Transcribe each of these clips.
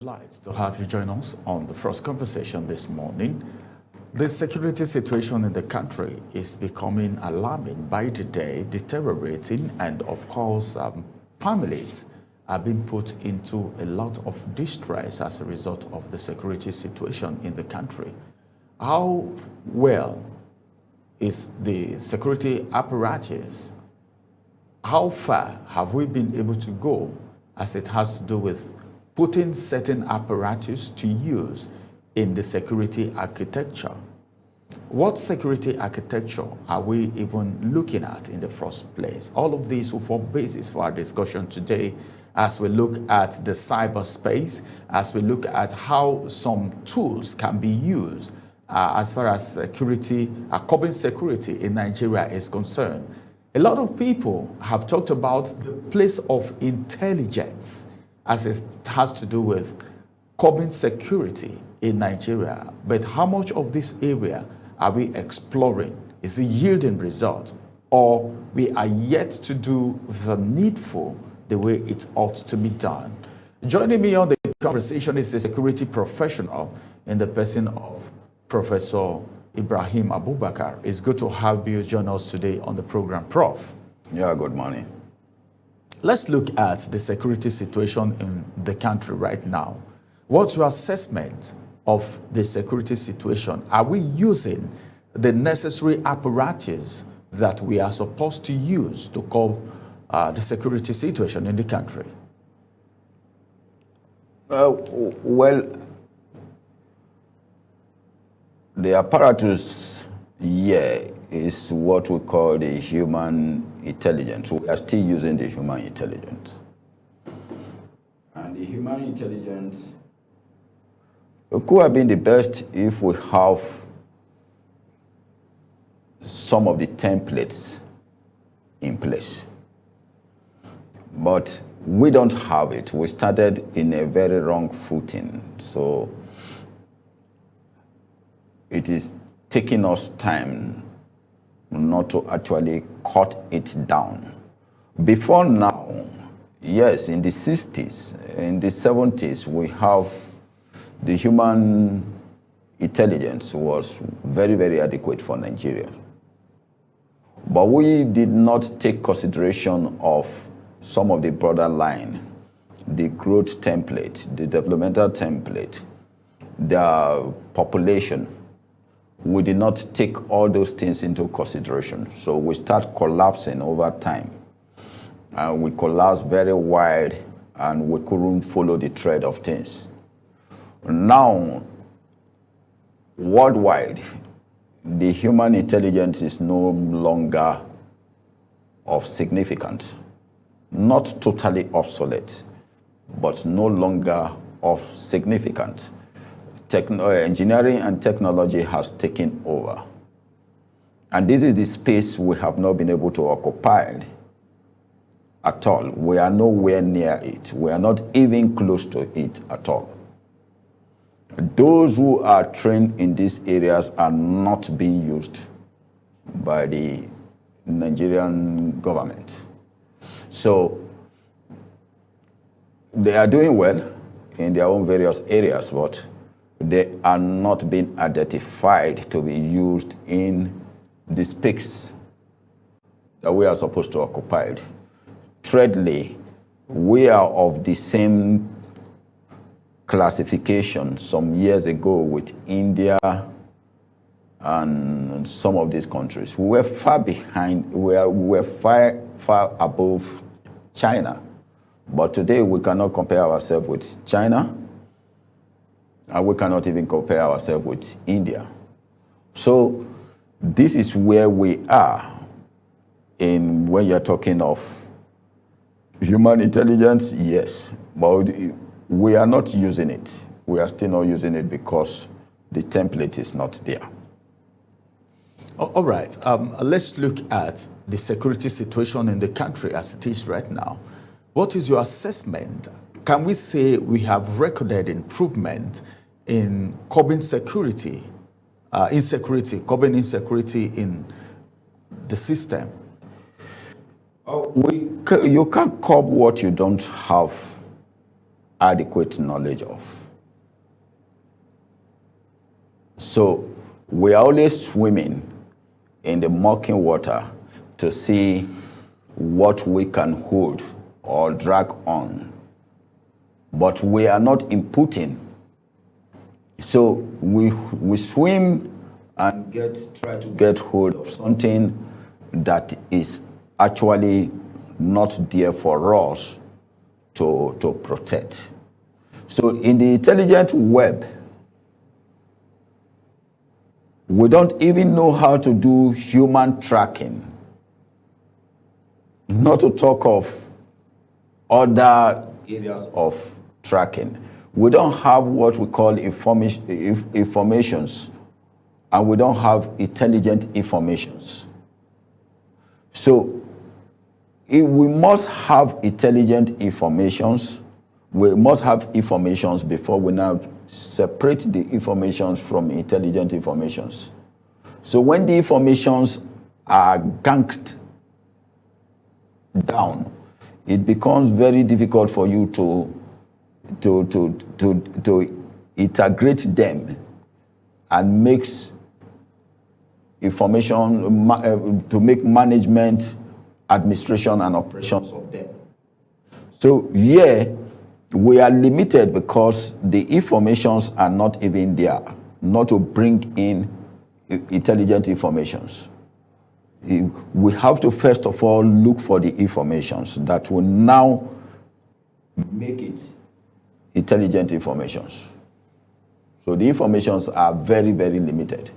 Delighted to have you join us on the first conversation this morning. The security situation in the country is becoming alarming by the day, deteriorating, and of course, families are being put into a lot of distress as a result of the security situation in the country. How well is the security apparatus? How far have we been able to go as it has to do with putting certain apparatus to use in the security architecture? What security architecture are we even looking at in the first place? All of these will form basis for our discussion today as we look at the cyberspace, as we look at how some tools can be used as far as security, curbing security in Nigeria is concerned. A lot of people have talked about the place of intelligence as it has to do with curbing security in Nigeria. But how much of this area are we exploring? Is it yielding results? Or we are yet to do the needful the way it ought to be done? Joining me on the conversation is a security professional in the person of Professor Ibrahim Abubakar. It's good to have you join us today on the program, Prof. Yeah, good morning. Let's look at the security situation in the country right now. What's your assessment of the security situation? Are we using the necessary apparatus that we are supposed to use to curb the security situation in the country? Well, the apparatus here is what we call the human intelligence. We are still using the human intelligence. And the human intelligence could have been the best if we have some of the templates in place. But we don't have it. We started in a very wrong footing. So it is taking us time not to actually cut it down. Before now, yes, in the 60s, in the 70s, we have the human intelligence was very, very adequate for Nigeria. But we did not take consideration of some of the broader line, the growth template, the developmental template, the population. We did not take all those things into consideration. So we start collapsing over time. And we collapsed very wide and we couldn't follow the trend of things. Now, worldwide, the human intelligence is no longer of significance. Not totally obsolete, but no longer of significance. Engineering and technology has taken over. And this is the space we have not been able to occupy at all. We are nowhere near it. We are not even close to it at all. Those who are trained in these areas are not being used by the Nigerian government. So they are doing well in their own various areas, but they are not being identified to be used in the space that we are supposed to occupy. Thirdly, we are of the same classification some years ago with India and some of these countries. We were far behind, we were far above China. But today we cannot compare ourselves with China, and we cannot even compare ourselves with India. So this is where we are in when you're talking of human intelligence, yes, but we are not using it. We are still not using it because the template is not there. All right, let's look at the security situation in the country as it is right now. What is your assessment? Can we say we have recorded improvement in curbing security, curbing insecurity in the system? You can't curb what you don't have adequate knowledge of. So we are always swimming in the murky water to see what we can hold or drag on, but we are not inputting. So we swim and try to get hold of something that is actually not there for us to protect. So in the intelligent web, we don't even know how to do human tracking, not to talk of other areas of tracking. We don't have what we call informations, and we don't have intelligent informations. So if we must have intelligent informations, we must have informations before we now separate the informations from intelligent informations. So when the informations are ganked down, it becomes very difficult for you to integrate them and makes information to make management, administration, and operations of them. So here we are limited because the informations are not even there, not to bring in intelligent informations. We have to first of all look for the informations that will now make it intelligent informations. So the informations are very, very limited.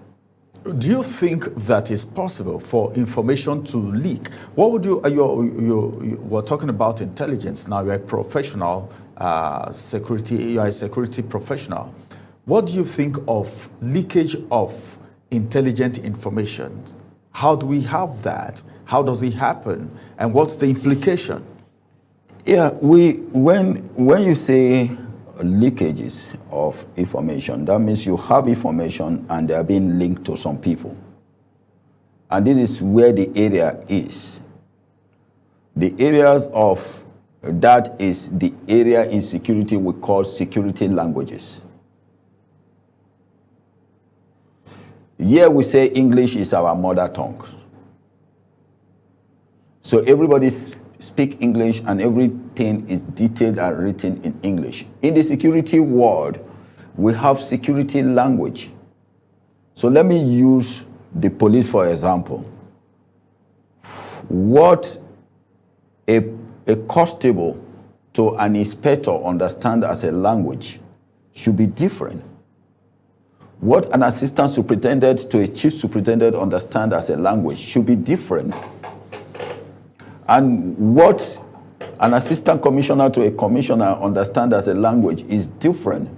Do you think that it's possible for information to leak? What would you were talking about intelligence. Now you're a professional, you're a security professional. What do you think of leakage of intelligent information? How do we have that? How does it happen? And what's the implication? Yeah, when you say leakages of information, that means you have information and they are being linked to some people. And this is where the area is. The areas of that is the area in security we call security languages. Here we say English is our mother tongue. So everybody speak English and everything is detailed and written in English. In the security world, we have security language. So let me use the police for example. What a constable to an inspector understand as a language should be different. What an assistant superintendent to a chief superintendent understand as a language should be different. And what an assistant commissioner to a commissioner understand as a language is different.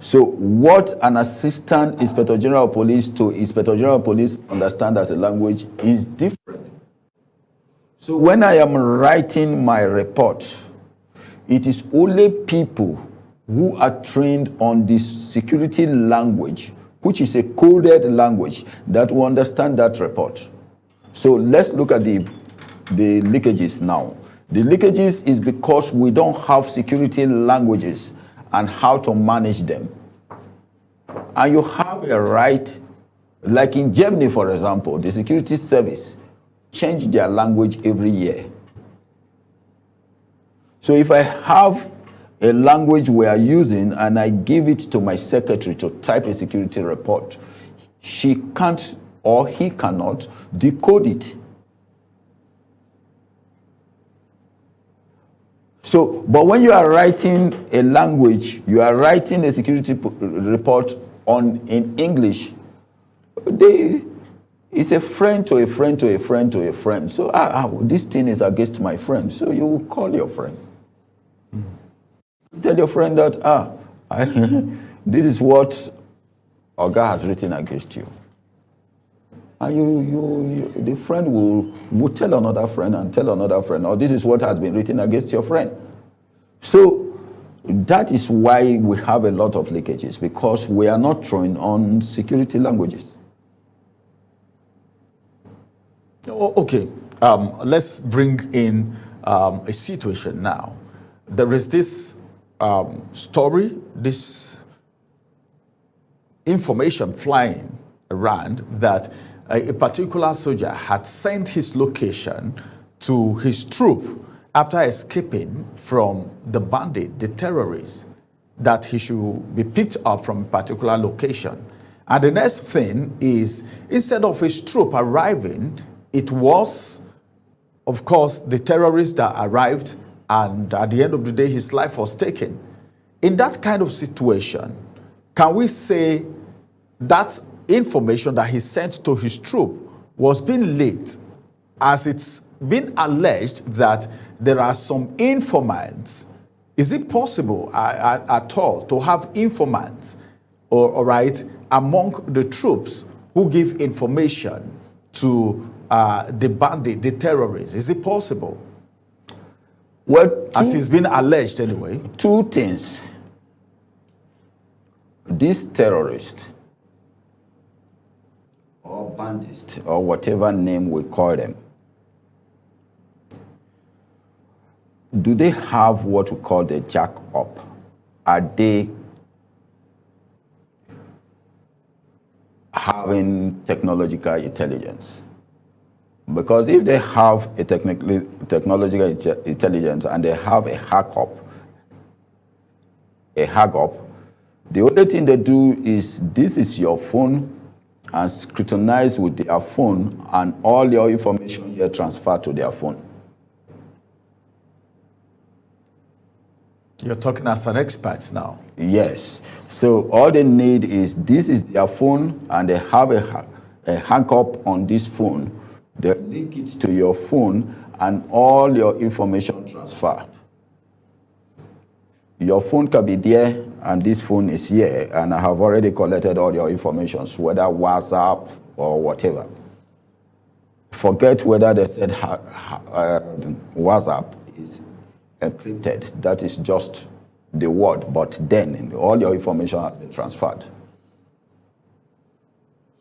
So what an assistant inspector general of police to inspector general of police understand as a language is different. So when I am writing my report, it is only people who are trained on this security language, which is a coded language, that will understand that report. So let's look at the leakages now. The leakages is because we don't have security languages and how to manage them. And you have a right, like in Germany, for example, the security service change their language every year. So if I have a language we are using and I give it to my secretary to type a security report, she can't or he cannot decode it. So, but when you are writing a language, you are writing a security report in English, it's a friend to a friend to a friend to a friend. So this thing is against my friend. So you will call your friend. Tell your friend that, this is what Oga has written against you. And the friend will tell another friend and tell another friend, oh, this is what has been written against your friend. So that is why we have a lot of leakages, because we are not trained on security languages. Okay, let's bring in a situation now. There is this story, this information flying around that a particular soldier had sent his location to his troop after escaping from the bandit, the terrorists, that he should be picked up from a particular location. And the next thing is, instead of his troop arriving, it was, of course, the terrorists that arrived, and at the end of the day, his life was taken. In that kind of situation, can we say that information that he sent to his troop was being leaked, as it's been alleged that there are some informants? Is it possible at all to have informants, all right, among the troops who give information to the bandit, the terrorists? Is it possible? Well, as it's been alleged anyway. Two things. These terrorists, or bandits, or whatever name we call them, do they have what we call the jack up? Are they having technological intelligence? Because if they have a technological intelligence and they have a hack up, the only thing they do is, this is your phone, and scrutinize with their phone, and all your information here transferred to their phone. You're talking as an expert now. Yes. So all they need is, this is their phone, and they have a hookup on this phone. They link it to your phone, and all your information transferred. Your phone can be there, and this phone is here, and I have already collected all your information, whether WhatsApp or whatever. Forget whether they said WhatsApp is encrypted. That is just the word, but then all your information has been transferred.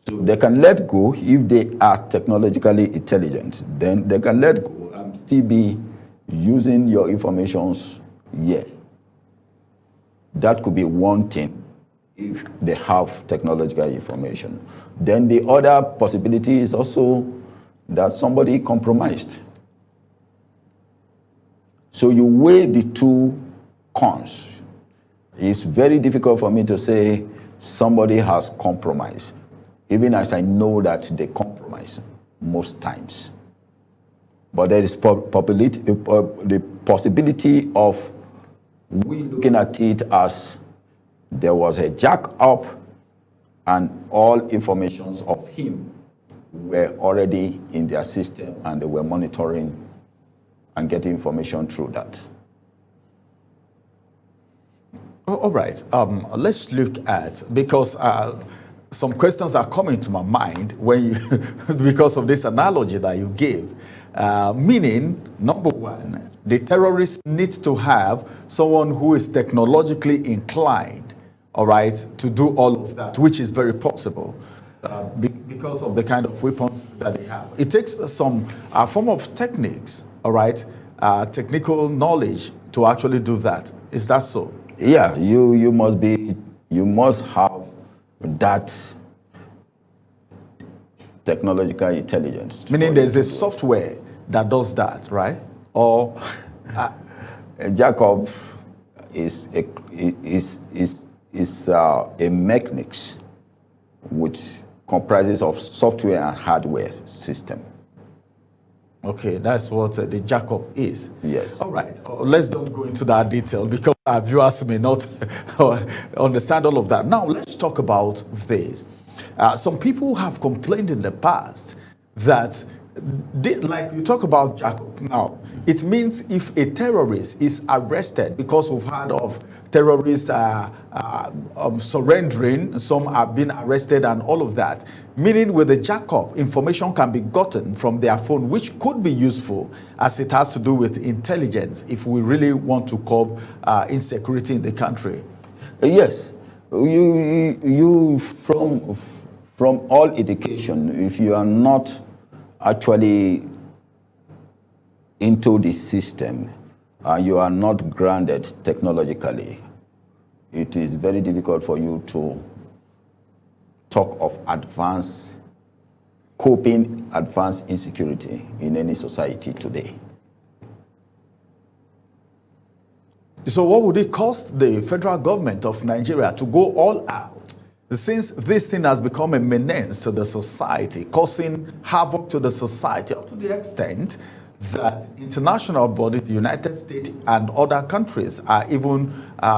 So they can let go. If they are technologically intelligent, then they can let go and still be using your informations here. That could be one thing, if they have technological information. Then the other possibility is also that somebody compromised. So you weigh the two cons. It's very difficult for me to say somebody has compromised, even as I know that they compromise most times. But there is the possibility of we looking at it as there was a jack up, and all informations of him were already in their system, and they were monitoring and getting information through that. All right. Let's look at, because some questions are coming to my mind when you, because of this analogy that you gave. Meaning, number one, the terrorists need to have someone who is technologically inclined, all right, to do all of that, which is very possible because of the kind of weapons that they have. It takes some form of techniques, all right, technical knowledge to actually do that. Is that so? Yeah, you must have that technological intelligence. Meaning there's a software that does that, right? Or Jacob is a mechanics which comprises of software and hardware system. Okay, that's what the Jacob is. Yes. All right. Let's don't go into that detail because our viewers may not understand all of that. Now, let's talk about this. Some people have complained in the past that, like you talk about Jacob now, it means if a terrorist is arrested, because we've heard of terrorists surrendering, some have been arrested and all of that, meaning with the Jacob, information can be gotten from their phone, which could be useful as it has to do with intelligence if we really want to curb insecurity in the country. Yes. You from all education, if you are not actually into the system, and you are not grounded technologically, it is very difficult for you to talk of coping advanced insecurity in any society today. So what would it cost the federal government of Nigeria to go all out, since this thing has become a menace to the society, causing havoc to the society, up to the extent that international bodies, the United States and other countries are even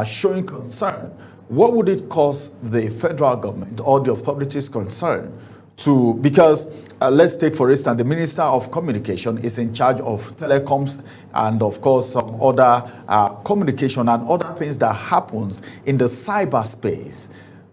showing concern? What would it cost the federal government or the authorities concerned to, because let's take for instance, the Minister of Communication is in charge of telecoms and of course some other communication and other things that happens in the cyberspace.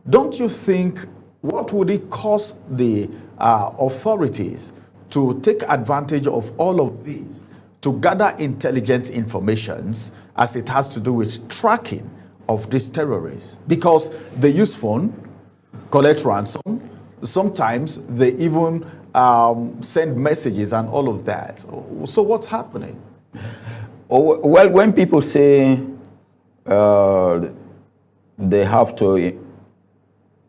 Don't you think, what would it cost the authorities to take advantage of all of these, to gather intelligent informations as it has to do with tracking of these terrorists? Because they use phone, collect ransom, sometimes they even send messages and all of that. So what's happening? Oh, well, when people say they have to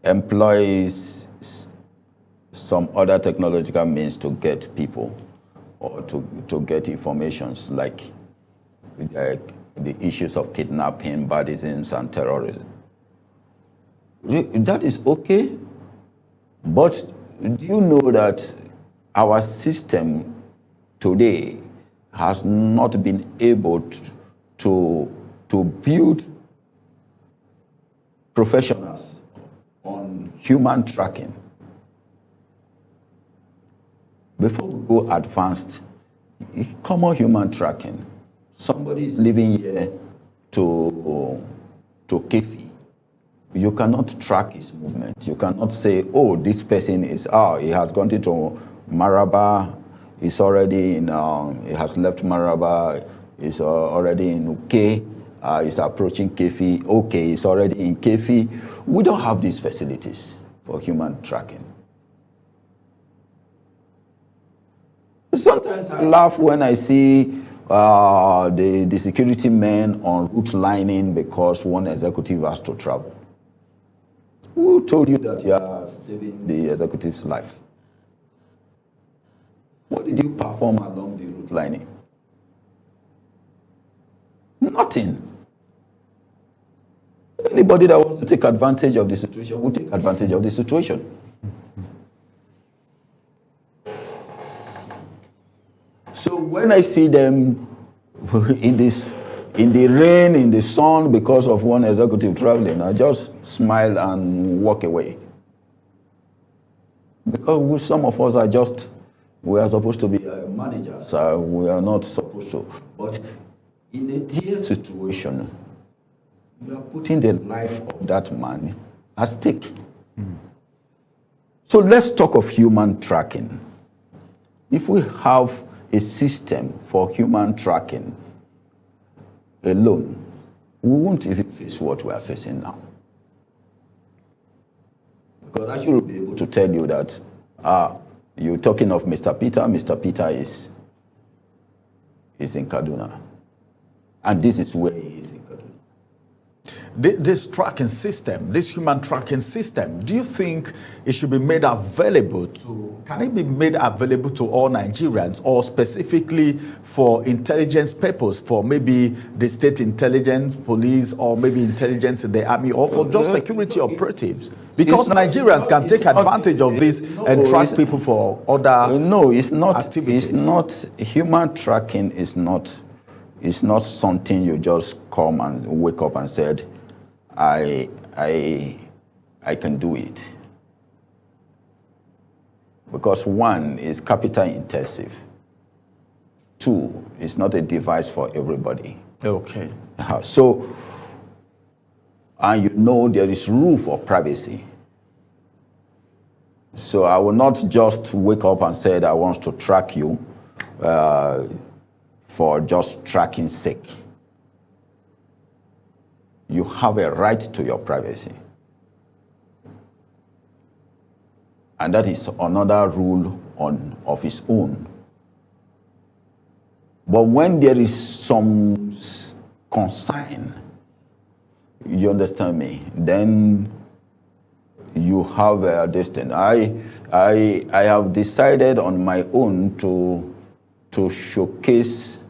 employ some other technological means to get people or to get informations like the issues of kidnapping, banditry, and terrorism, that is okay. But do you know that our system today has not been able to build professionals on human tracking? Before we go advanced, common human tracking. Somebody is living here to Kefi. You cannot track his movement. You cannot say, oh, this person is, he has gone into Maraba, he's already in, he has left Maraba, he's already in Uke, he's approaching Kefi, okay, he's already in Kefi. We don't have these facilities for human tracking. Sometimes I laugh when I see the security men on route lining because one executive has to travel. Who told you that you are saving the executive's life? What did you perform along the route lining? Nothing. Anybody that wants to take advantage of the situation will take advantage of the situation. So when I see them in the rain, in the sun, because of one executive traveling, I just smile and walk away. Because some of us we are supposed to be managers. We are not supposed to. But in a dear situation, you are putting the life of that man at stake. So let's talk of human tracking. If we have a system for human tracking alone, we won't even face what we are facing now. Because I should be able to tell you that you're talking of Mr. Peter. Mr. Peter is in Kaduna. And this is where he is in Kaduna. This tracking system, this human tracking system, do you think it should be made available can it be made available to all Nigerians, or specifically for intelligence purpose, for maybe the state intelligence, police, or maybe intelligence in the army, or for just security operatives? Because Nigerians can take advantage of this and track people for other activities. It's not, human tracking is not something you just come and wake up and said, I can do it. Because one is capital intensive. Two, it's not a device for everybody. Okay. So, and you know there is room for privacy. So I will not just wake up and say that I want to track you for just tracking's sake. You have a right to your privacy. And that is another rule of its own. But when there is some consign, you understand me, then you have this thing. I have decided on my own to showcase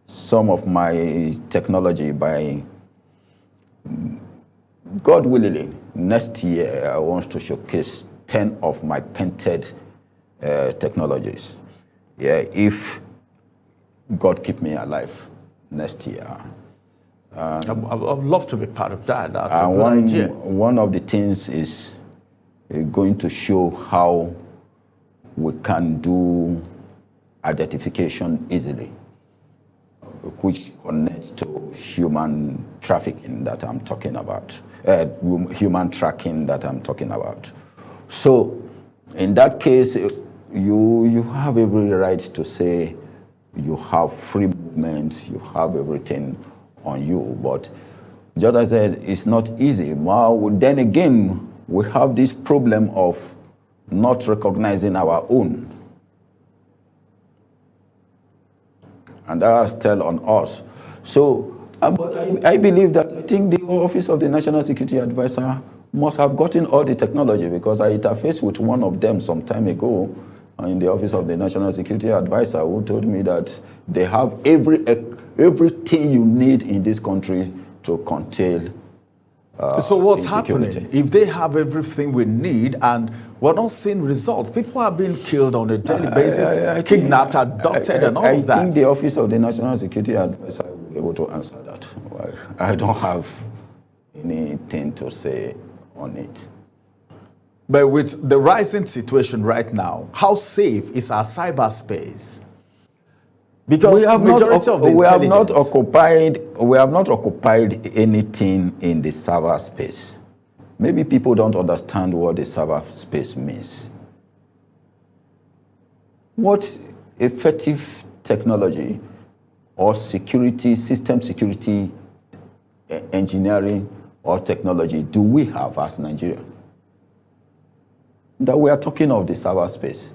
some of my technology by, God willing, next year I want to showcase 10 of my patented technologies. Yeah, if God keep me alive next year. I'd love to be part of that. That's a good idea. One of the things is going to show how we can do identification easily, which connects to human trafficking that I'm talking about, human tracking that I'm talking about. So in that case, you have every right to say you have free movement, you have everything on you, but just as I said, it's not easy. Well, then again, we have this problem of not recognizing our own. And that is still on us. So, but I believe that, I think the Office of the National Security Advisor must have gotten all the technology, because I interfaced with one of them some time ago in the Office of the National Security Advisor, who told me that they have everything you need in this country to contain so what's happening if they have everything we need and we're not seeing results? People are being killed on a daily basis, kidnapped, abducted, and all of that. I think the Office of the National Security Advisor will be able to answer that. I don't have anything to say on it. But with the rising situation right now, how safe is our cyberspace? Because we have not occupied anything in the cyberspace. Maybe people don't understand what the cyberspace means. What effective technology or security, system security, engineering or technology do we have as Nigeria? That we are talking of the cyberspace.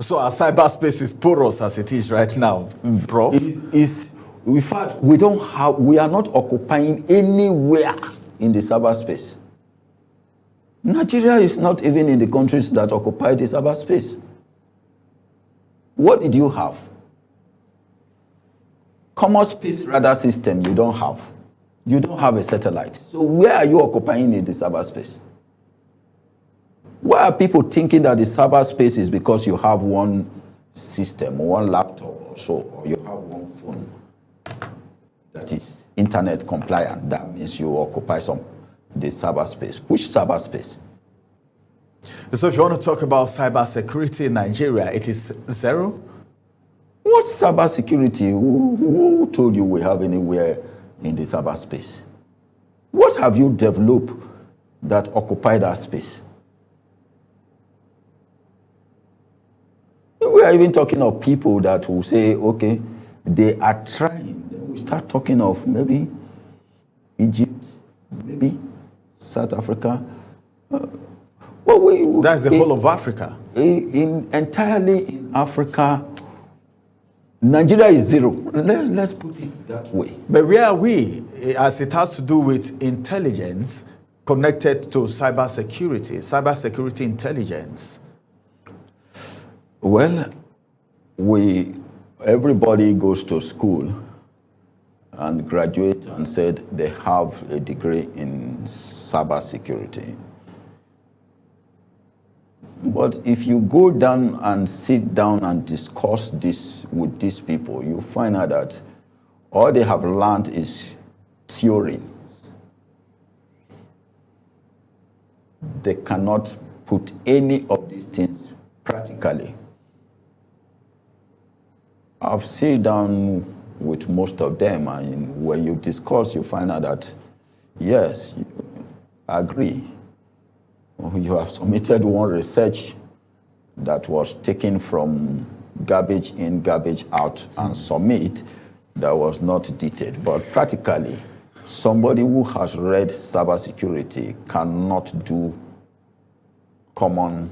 So our cyberspace is porous as it is right now, Prof? In fact, we are not occupying anywhere in the cyberspace. Nigeria is not even in the countries that occupy the cyberspace. What did you have? Common space radar system you don't have. You don't have a satellite. So where are you occupying in the cyberspace? Why are people thinking that the cyberspace is because you have one system, one laptop or so, or you have one phone that is internet compliant? That means you occupy the cyberspace. Which cyberspace? So if you want to talk about cybersecurity in Nigeria, it is zero? What cybersecurity? Who told you we have anywhere in the cyberspace? What have you developed that occupy that space? We are even talking of people that will say, okay, they are trying. Then we start talking of maybe Egypt, maybe South Africa. That's the whole of Africa. Entirely in Africa, Nigeria is zero. Let's put it that way. But where are we, as it has to do with intelligence connected to cybersecurity intelligence? Well, everybody goes to school and graduate and said they have a degree in cybersecurity. But if you go down and sit down and discuss this with these people, you find out that all they have learned is theory. They cannot put any of these things practically. I've sat down with most of them, and when you discuss, you find out that, yes, you agree. You have submitted one research that was taken from garbage in, garbage out, and submit that was not detailed. But practically, somebody who has read cybersecurity cannot do common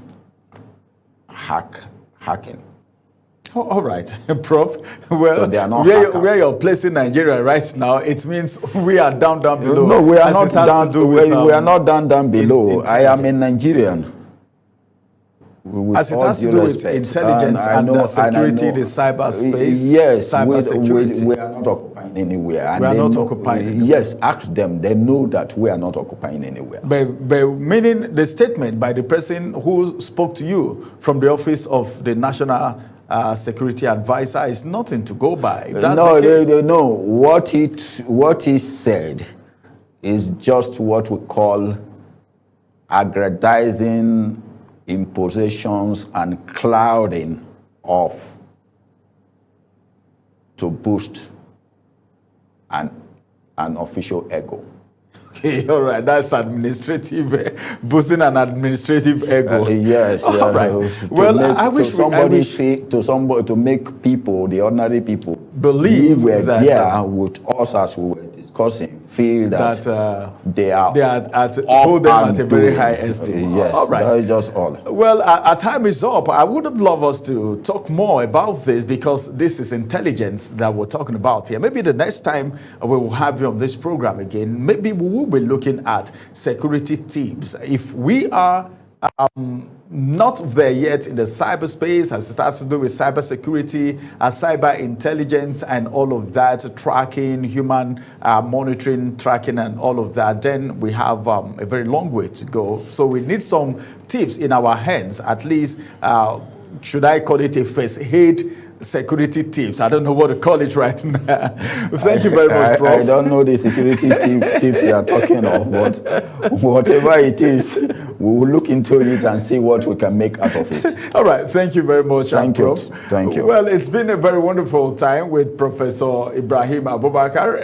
hacking. Oh, all right, Prof. Well, So they are not where you're placing Nigeria right now, it means we are down below. No, we are as not it has down. to do with, We are not down below. I am a intelligence. Nigerian. With As it all has to due do with respect. intelligence I and know- security, I know- the cyberspace, Yes, cybersecurity. we are not occupying anywhere. And We are they not know- occupying anywhere. Yes, ask them. They know that we are not occupying anywhere. But meaning the statement by the person who spoke to you from the office of the National Security Advisor is nothing to go by. That's No, the case. no. What he said is just what we call aggrandizing impositions and clouding of to boost an official ego. Okay, all right. That's administrative, boosting an administrative ego. Yes. All right. Well, I wish to make people, the ordinary people, believe who were that, there with us as we were discussing, feel that, they are hold them at a very high esteem. Yes, all right. That is just all. Well, our time is up. I would have loved us to talk more about this because this is intelligence that we're talking about here. Maybe the next time we will have you on this program again, maybe we will be looking at security tips. If we are not there yet in the cyberspace, as it has to do with cybersecurity, cyber intelligence, and all of that, tracking, human monitoring, tracking, and all of that, then we have a very long way to go. So we need some tips in our hands, at least, should I call it a first aid security tips? I don't know what to call it right now. Thank you very much, Prof. I don't know the security tips you are talking of, but whatever it is, we will look into it and see what we can make out of it. All right. Thank you very much, Thank you. Prof. Thank you. Well, it's been a very wonderful time with Professor Ibrahim Abubakar.